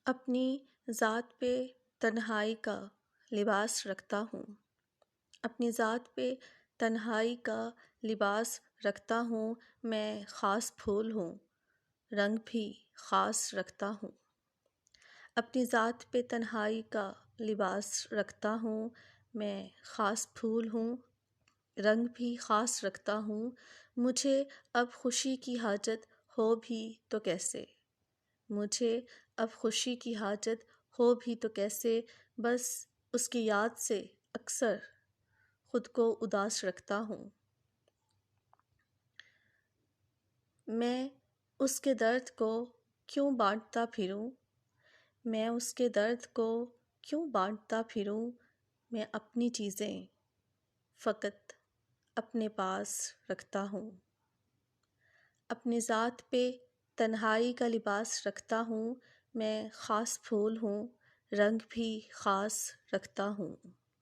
اپنی ذات پہ تنہائی کا لباس رکھتا ہوں، اپنی ذات پہ تنہائی کا لباس رکھتا ہوں، میں خاص پھول ہوں، رنگ بھی خاص رکھتا ہوں۔ اپنی ذات پہ تنہائی کا لباس رکھتا ہوں، میں خاص پھول ہوں، رنگ بھی خاص رکھتا ہوں۔ مجھے اب خوشی کی حاجت ہو بھی تو کیسے، مجھے اب خوشی کی حاجت ہو بھی تو کیسے، بس اس کی یاد سے اکثر خود کو اداس رکھتا ہوں۔ میں اس کے درد کو کیوں بانٹتا پھروں، میں اس کے درد کو کیوں بانٹتا پھروں، میں اپنی چیزیں فقط اپنے پاس رکھتا ہوں۔ اپنی ذات پہ تنہائی کا لباس رکھتا ہوں، میں خاص پھول ہوں، رنگ بھی خاص رکھتا ہوں۔